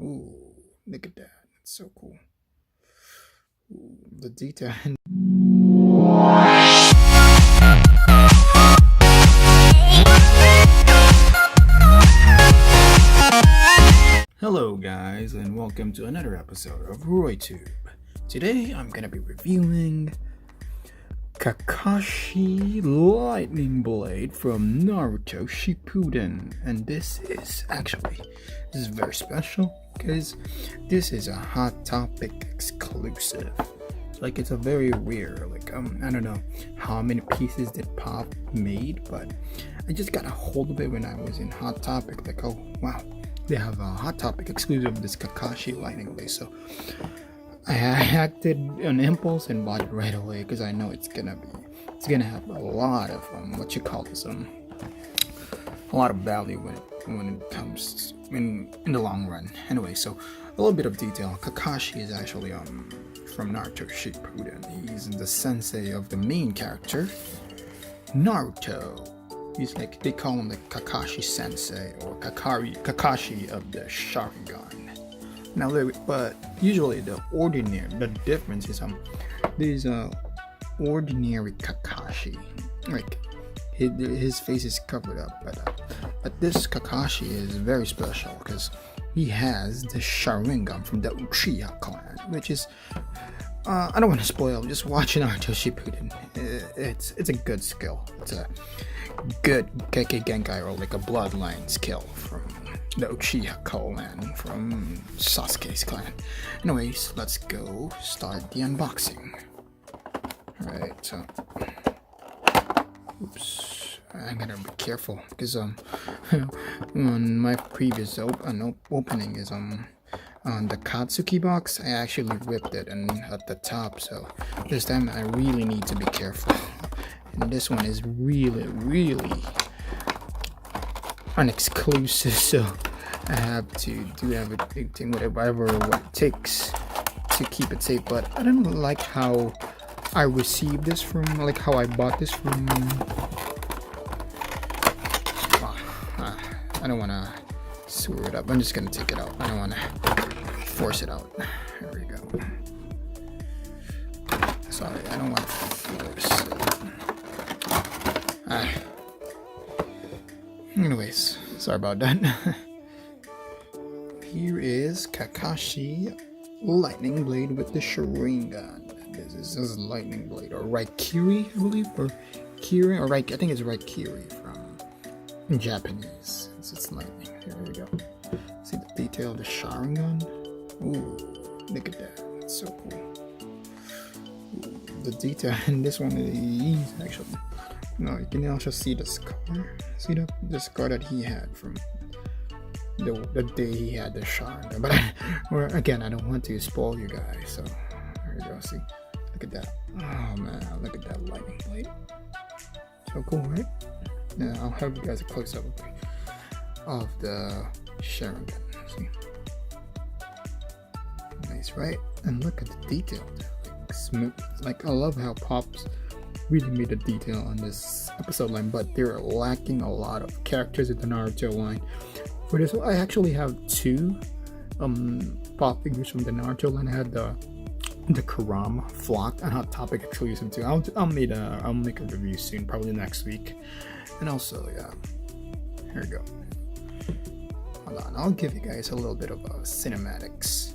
Ooh, look at that. It's so cool. Ooh, the detail. Hello guys and welcome to another episode of RoyTube. Today I'm gonna be reviewing Kakashi Lightning Blade from Naruto Shippuden, and this is very special because this is a Hot Topic exclusive. Like, it's a very rare, I don't know how many pieces did Pop made, but I just got a hold of it when I was in Hot Topic. Like, oh wow, they have a Hot Topic exclusive of this Kakashi Lightning Blade, so I acted on impulse and bought it right away because I know it's gonna have a lot of a lot of value when it comes in the long run. Anyway, so a little bit of detail. Kakashi is actually from Naruto Shippuden. He's the sensei of the main character, Naruto. He's like, they call him the Kakashi Sensei or Kakashi of the Sharingan. Now, but usually the difference is there's a ordinary Kakashi, like his face is covered up, but this Kakashi is very special because he has the Sharingan from the Uchiha clan, which is I don't want to spoil. Just watch Naruto Shippuden. It's a good skill. It's a good Kekkei Genkai, or like a bloodline skill from the Uchiha clan, from Sasuke's clan. Anyways, let's go start the unboxing. Alright, so oops, I gotta be careful because on my previous opening is on the Katsuki box, I actually ripped it and at the top, so this time I really need to be careful. And this one is really an exclusive, so I have to do everything, whatever it takes to keep it safe. But I don't like how I received this from, like how I bought this from. I don't want to screw it up. I'm just gonna take it out. I don't want to force it out. Here we go. Sorry, I don't want to force it. Anyways, sorry about that. Here is Kakashi Lightning Blade with the Sharingan. This is Lightning Blade, or Raikiri, I believe, or Kiri, or I think it's Raikiri from Japanese. It's lightning. Here we go. See the detail of the Sharingan? Ooh, look at that. It's so cool. Ooh, the detail in this one is actually. No, you can also see the scar. See the scar that he had from the day he had the Sharingan. But again, I don't want to spoil you guys. So there you go. See, look at that. Oh man, look at that lightning blade. So cool, right? Yeah, I'll have you guys a close up of the Sharingan. See, nice, right? And look at the detail. Like smooth. Like, I love how Pops really made a detail on this episode line, but they're lacking a lot of characters in the Naruto line. For this, I actually have two Pop figures from the Naruto line. I had the Kurama Flocked and Hot Topic exclusive too. I'll make a review soon, probably next week. And also, yeah, here we go. Hold on, I'll give you guys a little bit of cinematics.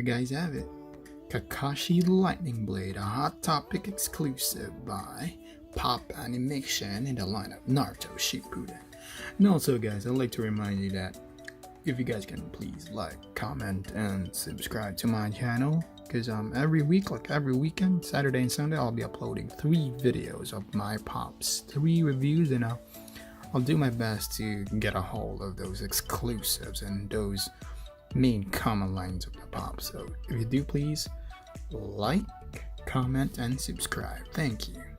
Guys have it. Kakashi Lightning Blade, a Hot Topic exclusive by Pop Animation in the lineup Naruto Shippuden. And also, guys, I'd like to remind you that if you guys can please like, comment, and subscribe to my channel, because every week, like every weekend, Saturday and Sunday, I'll be uploading 3 videos of my pops, 3 reviews, and I'll do my best to get a hold of those exclusives and those main common lines of the pop. So if you do, please like, comment, and subscribe. Thank you.